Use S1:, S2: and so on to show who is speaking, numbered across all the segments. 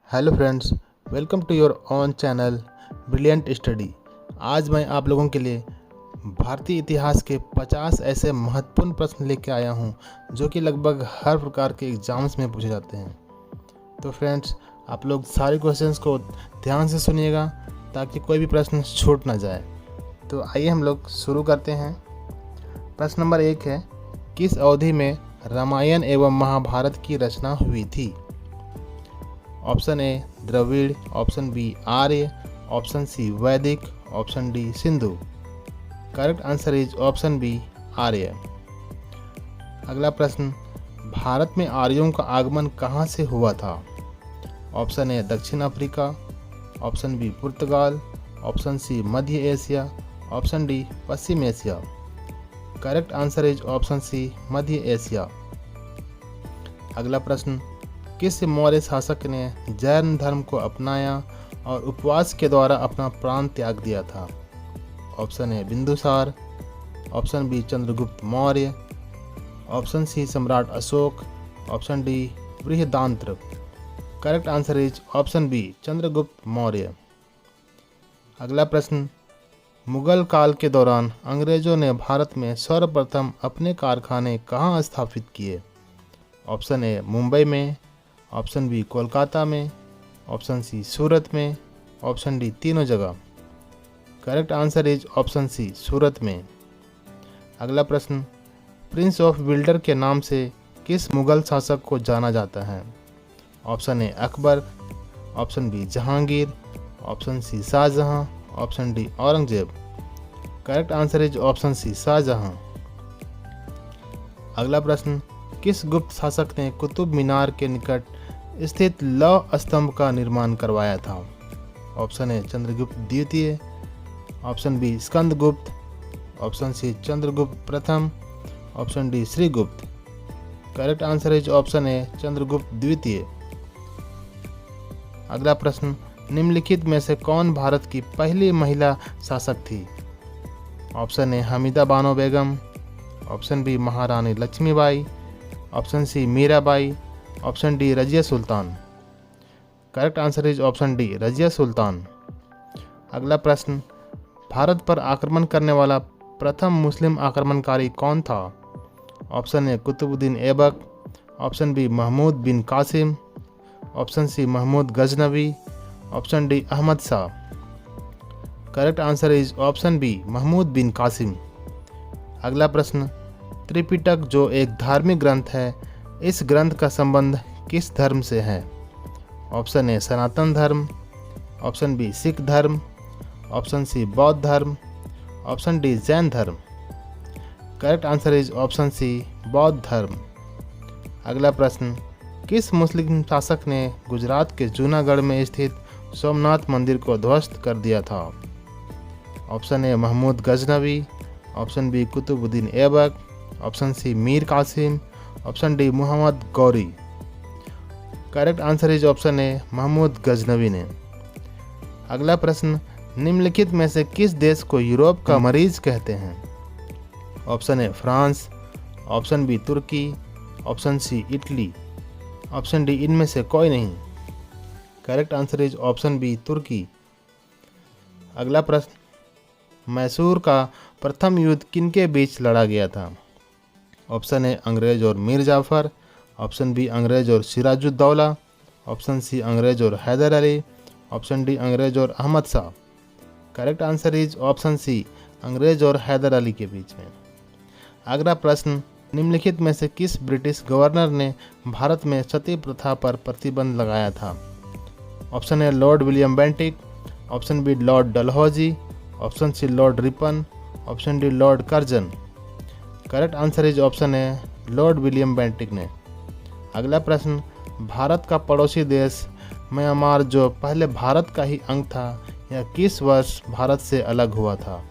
S1: Hello friends, welcome to your own channel brilliant study. आज मैं आप लोगों के लिए भारतीय इतिहास के 50 ऐसे महत्वपूर्ण प्रश्न लेके आया हूं जो कि लगभग हर प्रकार के एग्ज़ाम्स में पूछे जाते हैं। तो फ्रेंड्स, आप लोग सारे क्वेश्चंस को ध्यान से सुनिएगा ताकि कोई भी प्रश्न छूट ना जाए। तो आइए हम लोग शुरू करते हैं। प्रश्न नंबर 1 है, किस अवधि में रामायण एवं महाभारत की रचना हुई थी? Option A Dravida, option B Arya, option C वैदिक, option D Sindhu. Correct answer is option B Arya. अगला प्रश्न, भारत में आर्यों का आगमन कहाँ से हुआ था? ऑप्शन ए दक्षिण अफ्रीका, ऑप्शन बी पुर्तगाल, ऑप्शन सी मध्य एशिया, ऑप्शन डी पश्चिम Asia. Correct answer is option C मध्य एशिया। अगला प्रश्न, किस मौर्य शासक ने जैन धर्म को अपनाया और उपवास के द्वारा अपना प्राण त्याग दिया था? Option A Bindusara, option B Chandragupta Maurya, option C सम्राट अशोक, ऑप्शन डी बृहदान्त्र। Correct answer is option B Chandragupta Maurya. अगला प्रश्न, मुगल काल के दौरान अंग्रेजों ने भारत में सर्वप्रथम अपने कारखाने कहाँ स्थापित किए? ऑप्शन ए मुंबई में, ऑप्शन बी कोलकाता में, ऑप्शन सी सूरत में, ऑप्शन डी तीनों जगह। Correct answer is option C Surat में। अगला प्रश्न, प्रिंस ऑफ बिल्डर के नाम से किस मुगल शासक को जाना जाता है? Option A Akbar, option B Jahangir, option C Shahjahan, option D Aurangzeb. Correct answer is option C Shahjahan. अगला प्रश्न, किस गुप्त शासक ने कुतुब मीनार के निकट स्थित लौह स्तंभ का निर्माण करवाया था? ऑप्शन ए चंद्रगुप्त द्वितीय, option B Skandagupta, option C Chandragupta प्रथम, option D Shrigupta. Correct answer is option A Chandragupta द्वितीय। अगला प्रश्न, निम्नलिखित में से कौन भारत की पहली महिला शासक थी? Option A Hamida Banu Begum, option B महारानी Lakshmibai, option C Mirabai, option D Razia Sultan. Correct answer is option D Razia Sultan. अगला प्रश्न, भारत पर आक्रमण करने वाला प्रथम मुस्लिम आक्रमणकारी कौन था? Option A Qutubuddin Aibak, option B Mahmud bin Qasim, option C Mahmud Ghaznavi, option D Ahmad Shah. Correct answer is option B Mahmud bin Qasim. अगला प्रश्न, त्रिपिटक जो एक धार्मिक ग्रंथ है, इस ग्रंथ का संबंध किस धर्म से है? ऑप्शन ए सनातन धर्म, ऑप्शन बी सिख धर्म, ऑप्शन सी बौद्ध धर्म, ऑप्शन डी जैन धर्म। Correct answer is option C बौद्ध धर्म। अगला प्रश्न, किस मुस्लिम शासक ने गुजरात के जूनागढ़ में स्थित सोमनाथ मंदिर को ध्वस्त कर दिया था? Option A Mahmud Ghaznavi, option B Qutubuddin Aibak, option C Mir Qasim, option D Mohammad Ghori. Correct answer is option A Mahmud Ghaznavi ने। अगला प्रश्न, निम्नलिखित में से किस देश को यूरोप का मरीज कहते हैं? Option A France, option B तुर्की, option C Italy, option D इनमें से कोई नहीं। Correct answer is option B तुर्की। अगला प्रश्न, मैसूर का प्रथम युद्ध किनके बीच लड़ा गया था? ऑप्शन ए अंग्रेज और मीर जाफर, ऑप्शन बी अंग्रेज और सिराजुद्दौला, ऑप्शन सी अंग्रेज और हैदर अली, ऑप्शन डी अंग्रेज और Ahmad Shah. Correct answer is option C अंग्रेज और हैदर अली के बीच में। अगला प्रश्न, निम्नलिखित में से किस ब्रिटिश गवर्नर ने भारत में सती प्रथा पर प्रतिबंध लगाया था? Option A Lord William Bentinck, option B Lord Dalhousie, option C Lord Ripon, option D Lord Curzon. Correct answer is option A Lord William Bentinck ने। अगला प्रश्न, भारत का पड़ोसी देश म्यांमार जो पहले भारत का ही अंग था, यह किस वर्ष भारत से अलग हुआ था?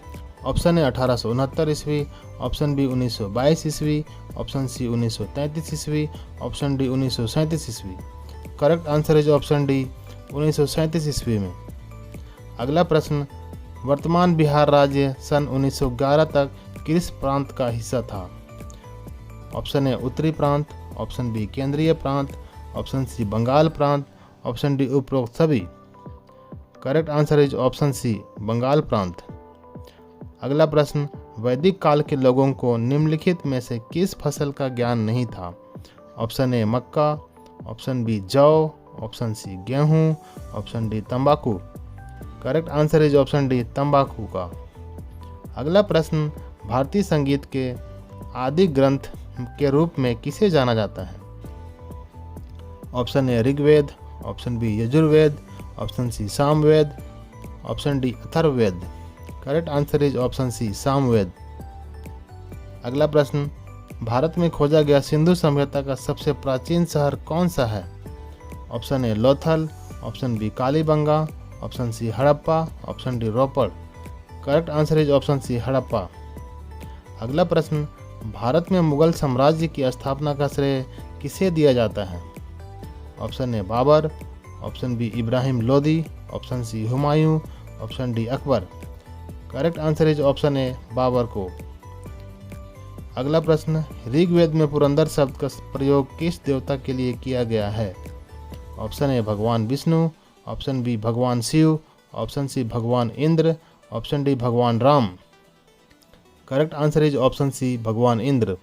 S1: ऑप्शन ए 1869 ईस्वी, ऑप्शन बी 1922 ईस्वी, ऑप्शन सी 1933 ईस्वी, ऑप्शन डी 1937 ईस्वी। Correct answer is option D 1937 ईस्वी में। अगला प्रश्न, वर्तमान बिहार राज्य सन 1911 तक किस प्रांत का हिस्सा था? ऑप्शन ए उत्तरी प्रांत, ऑप्शन बी केंद्रीय प्रांत, ऑप्शन सी बंगाल प्रांत, ऑप्शन डी उपरोक्त सभी। Correct answer is option C Bengal प्रांत। अगला प्रश्न, वैदिक काल के लोगों को निम्नलिखित में से किस फसल का ज्ञान नहीं था? ऑप्शन ए मक्का, ऑप्शन बी जौ, ऑप्शन सी गेहूं, ऑप्शन डी तंबाकू। Correct answer is option D तंबाकू का। अगला प्रश्न, भारतीय संगीत के आदि ग्रंथ के रूप में किसे जाना जाता है? Option A Rigveda, option B Yajurveda, option C Samaveda, option D Atharvaveda. Correct answer is option C Samaveda. अगला प्रश्न, भारत में खोजा गया सिंधु सभ्यता का सबसे प्राचीन शहर कौन सा है? Option A Lothal, option B Kalibangan, option C Harappa, option D Ropar. Correct answer is option C Harappa. अगला प्रश्न, भारत में मुगल साम्राज्य की स्थापना का श्रेय किसे दिया जाता है? Option A Babur, option B Ibrahim Lodi, option C Humayun, option D Akbar. Correct answer is option A Babur को। अगला प्रश्न, ऋग्वेद में पुरंदर शब्द का प्रयोग किस देवता के लिए किया गया है? ऑप्शन ए भगवान विष्णु, ऑप्शन बी भगवान शिव, ऑप्शन सी भगवान इंद्र, ऑप्शन डी भगवान Ram. Correct answer is option C भगवान इंद्र।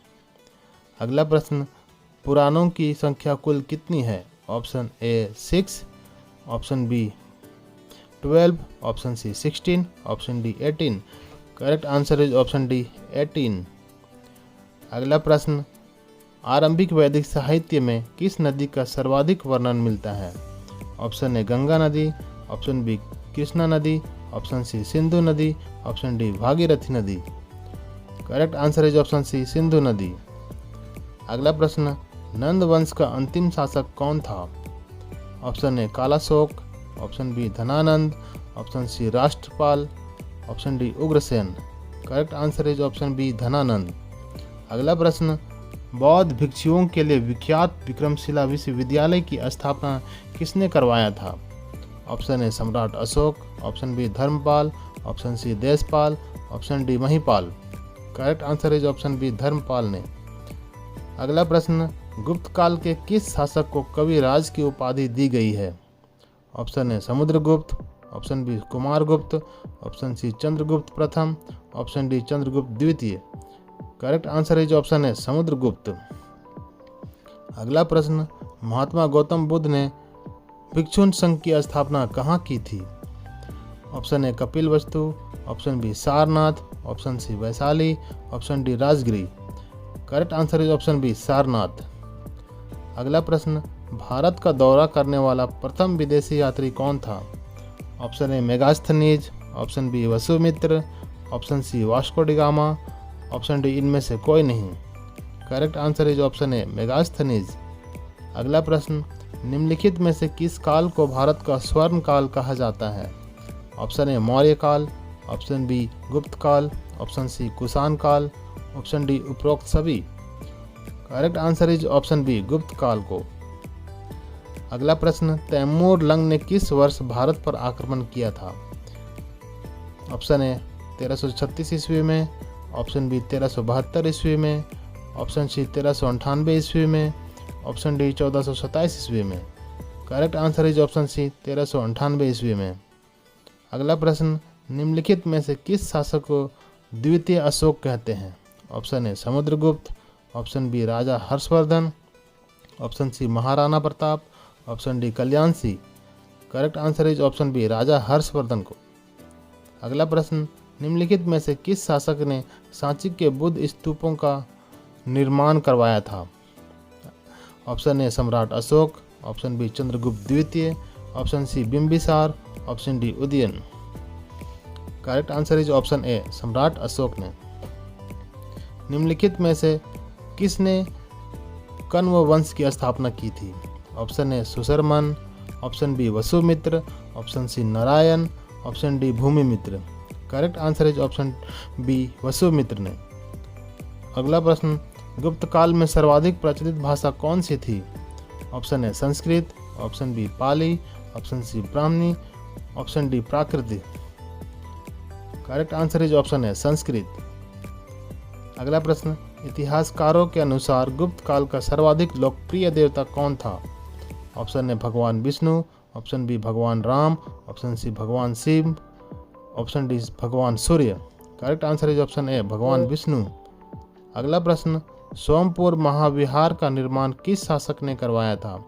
S1: अगला प्रश्न, पुराणों की संख्या कुल कितनी है? Option A 6, option B 12, option C 16, option D 18। Correct answer is option D 18। अगला प्रश्न, आरंभिक वैदिक साहित्य में किस नदी का सर्वाधिक वर्णन मिलता है? ऑप्शन ए गंगा नदी, ऑप्शन बी कृष्णा नदी, ऑप्शन सी सिंधु नदी, ऑप्शन डी भागीरथी नदी। Correct answer is option C Sindhu नदी। अगला प्रश्न, नंद वंश का अंतिम शासक कौन था? Option A Kalashoka, option B Dhanananda, option C Rashtrapal, option D Ugrasen. Correct answer is option B Dhanananda. अगला प्रश्न, बौद्ध भिक्षुओं के लिए विख्यात विक्रमशिला विश्वविद्यालय की स्थापना किसने करवाया था? ऑप्शन ए सम्राट Ashoka, option B Dharmapala, option C Deshpal, option D Mahipala. Correct answer is option B Dharmapala ने। अगला प्रश्न, गुप्त काल के किस शासक को कविराज की उपाधि दी गई है? Option A Samudragupta, option B Kumaragupta, option C Chandragupta प्रथम, ऑप्शन डी चंद्रगुप्त द्वितीय। करेक्ट आंसर इज ऑप्शन है समुद्रगुप्त। अगला प्रश्न, महात्मा गौतम बुद्ध ने भिक्षुन संघ की स्थापना कहाँ की थी? Option A Kapilavastu, option B Sarnath, option C Vaishali, option D Rajgir. Correct answer is option B Sarnath. अगला प्रश्न, भारत का दौरा करने वाला प्रथम विदेशी यात्री कौन था? Option A Megasthenes, option B Vasumitra, option C Vasco da Gama, option D इनमें से कोई नहीं। Correct answer is option A Megasthenes. अगला प्रश्न, निम्नलिखित में से किस काल को भारत का स्वर्ण काल कहा जाता है? ऑप्शन ए मौर्य काल, ऑप्शन बी गुप्त काल, ऑप्शन सी कुषाण काल, ऑप्शन डी उपरोक्त सभी। Correct answer is option B Gupta काल को। अगला प्रश्न, तैमूर लंग ने किस वर्ष भारत पर आक्रमण किया था? ऑप्शन ए 1336 ईस्वी में, ऑप्शन बी 1372 ईस्वी में, ऑप्शन सी 1398 ईस्वी में, ऑप्शन डी 1427 ईस्वी में। Correct answer is option C 1398 ईस्वी में। अगला प्रश्न, निम्नलिखित में से किस शासक को द्वितीय अशोक कहते हैं? Option A Samudragupta, option B Raja Harshavardhana, option C Maharana Pratap, option D Kalyan Singh. Correct answer is option B Raja Harshavardhana को। अगला प्रश्न, निम्नलिखित में से किस शासक ने सांची के बुद्ध स्तूपों का निर्माण करवाया था? ऑप्शन ए सम्राट अशोक, ऑप्शन बी चंद्रगुप्त द्वितीय, option C Bimbisara, option D Udayan. Correct answer is option A सम्राट अशोक ने। निम्नलिखित में से किसने कण्व वंश की स्थापना की थी? Option A Susharman, option B Vasumitra, option C Narayan, option D Bhumimitra. Correct answer is option B Vasumitra ने। अगला प्रश्न, गुप्त काल में सर्वाधिक प्रचलित भाषा कौन सी थी? Option A Sanskrit, option B Pali, option C Brahmani, option D Prakrit. Correct answer is option है संस्कृत। अगला प्रश्न, इतिहासकारों के अनुसार गुप्त काल का सर्वाधिक लोकप्रिय देवता कौन था? ऑप्शन ए भगवान विष्णु, ऑप्शन बी भगवान राम, ऑप्शन सी भगवान शिव, ऑप्शन डी भगवान Surya. Correct answer is option A भगवान विष्णु। अगला प्रश्न, सोमपुर महाविहार का निर्माण किस शासक ने करवाया था?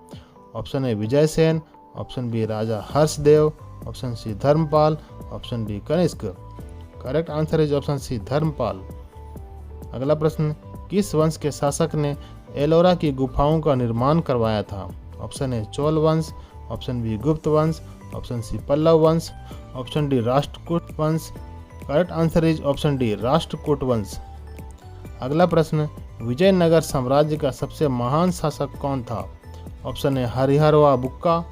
S1: Option A Vijay Sen, option B राजा Harshdev, option C Dharmapal, option D Kanishka. Correct answer is option C Dharmapal. अगला प्रश्न, किस वंश के शासक ने एलोरा की गुफाओं का निर्माण करवाया था? ऑप्शन ए चोल वंश, ऑप्शन बी गुप्त वंश, ऑप्शन सी पल्लव वंश, ऑप्शन डी राष्ट्रकूट वंश। Correct answer is option D Rashtrakuta वंश। अगला प्रश्न, विजयनगर साम्राज्य का सबसे महान शासक कौन था? Option A Harihara Bukka,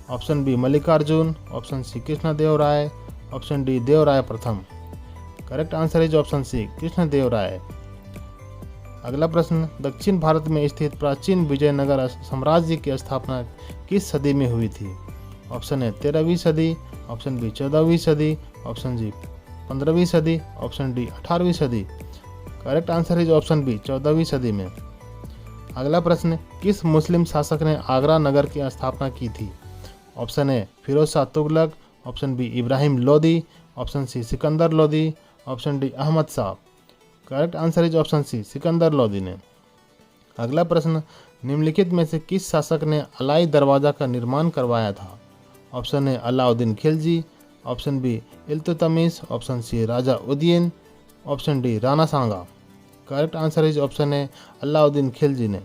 S1: option B Mallikarjuna, option C Krishnadevaraya, option D Devaraya प्रथम। Correct answer is option C Krishnadevaraya. अगला प्रश्न, दक्षिण भारत में स्थित प्राचीन विजयनगर साम्राज्य की स्थापना किस सदी में हुई थी? ऑप्शन ए 13वीं सदी, ऑप्शन बी 14वीं सदी, ऑप्शन सी 15वीं सदी, ऑप्शन डी 18वीं सदी। Correct answer is option B 14वीं सदी में। अगला प्रश्न, किस मुस्लिम शासक ने आगरा नगर की स्थापना की थी? Option A Firoz Shah Tughlaq, option B Ibrahim Lodi, option C Sikandar Lodi, option D Ahmad Shah. Correct answer is option C Sikandar Lodi ने। अगला प्रश्न, निम्नलिखित में से किस शासक ने अलाई दरवाजा का निर्माण करवाया था? Option A Alauddin Khilji, option B Iltutmish, option C राजा Udayan, option D Rana Sanga. Correct answer is option A Alauddin Khilji ने।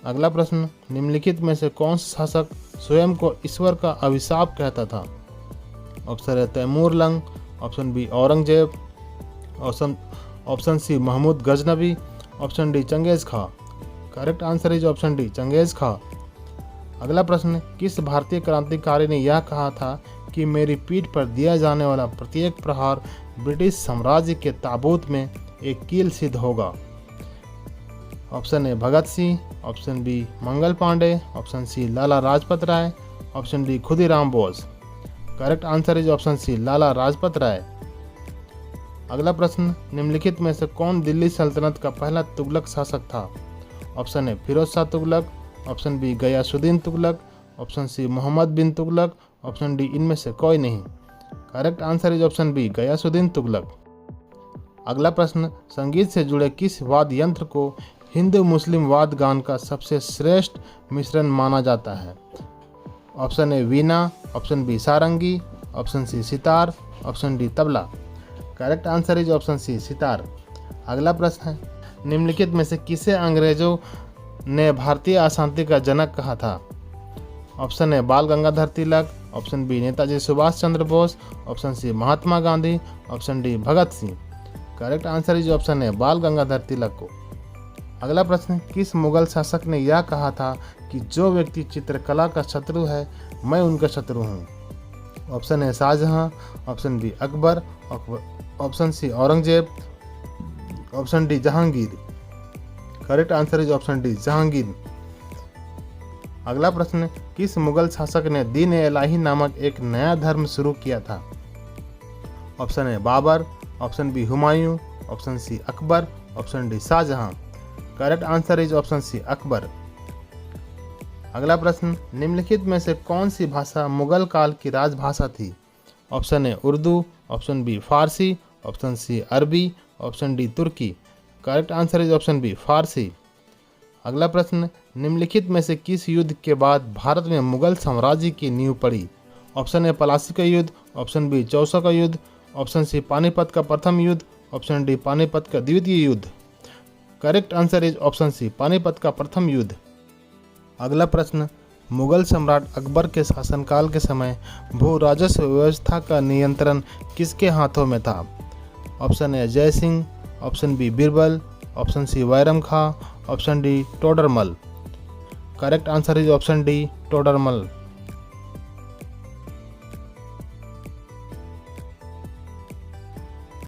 S1: अगला प्रश्न, निम्नलिखित में से कौन सा शासक स्वयं को ईश्वर का अभिशाप कहता था? Option A Taimur Lang, option B Aurangzeb, option C Mahmud Ghaznavi, option D Changez Khan. Correct answer is option D Changez Khan. अगला प्रश्न, किस भारतीय क्रांतिकारी ने यह कहा था कि मेरी पीठ पर दिया जाने वाला प्रत्येक प्रहार ब्रिटिश साम्राज्य के ताबूत में एक कील सिद्ध होगा? Option A Bhagat Singh, option B Mangal Pandey, option C Lala Lajpat Rai, option D Khudiram Bose. Correct answer is option C Lala Lajpat Rai. अगला प्रश्न, निम्नलिखित में से कौन दिल्ली सल्तनत का पहला तुगलक शासक था? Option A Firoz Shah Tughlaq, option B Ghiyasuddin Tughlaq, option C Mohammad bin Tughlaq, option D इनमें से कोई नहीं। Correct answer is option B Ghiyasuddin Tughlaq. अगला प्रश्न, संगीत से जुड़े किस वाद्य यंत्र को हिंदू मुस्लिम वाद्य गान का सबसे श्रेष्ठ मिश्रण माना जाता है? Option A veena, option B sarangi, option C sitar, option D tabla. Correct answer is option C sitar. अगला प्रश्न है, निम्नलिखित में से किसे अंग्रेजों ने भारतीय अशांति का जनक कहा था? Option A Bal Gangadhar Tilak, option B Netaji Subhash Chandra Bose, option C Mahatma Gandhi, option D Bhagat Singh. Correct answer is option A Bal Gangadhar तिलक को। अगला प्रश्न, किस मुगल शासक ने यह कहा था कि जो व्यक्ति चित्रकला का शत्रु है मैं उनका शत्रु हूँ? Option A Shahjahan, option B Akbar, option C Aurangzeb, option D Jahangir. Correct answer is option D Jahangir. अगला प्रश्न, किस मुगल शासक ने दीन ए इलाही नामक एक नया धर्म शुरू किया था? Option A Babur, option B Humayun, option C Akbar, option D Shahjahan. Correct answer is option C Akbar. अगला प्रश्न, निम्नलिखित में से कौन सी भाषा मुगल काल की राजभाषा थी? Option A Urdu, option B Farsi, option C Arabi, option D Turki. Correct answer is option B Farsi. अगला प्रश्न, निम्नलिखित में से किस युद्ध के बाद भारत में मुगल साम्राज्य की नींव पड़ी? ऑप्शन ए पलासी का युद्ध, ऑप्शन बी चौसा का युद्ध, ऑप्शन सी पानीपत का प्रथम युद्ध, ऑप्शन डी पानीपत का द्वितीय युद्ध। Correct answer is option C Panipat का प्रथम युद्ध। अगला प्रश्न, मुगल सम्राट अकबर के शासनकाल के समय भू राजस्व व्यवस्था का नियंत्रण किसके हाथों में था? Option A Jai Singh, option B Birbal, option C Bairam Khan, option D Todarmal. Correct answer is option D Todarmal.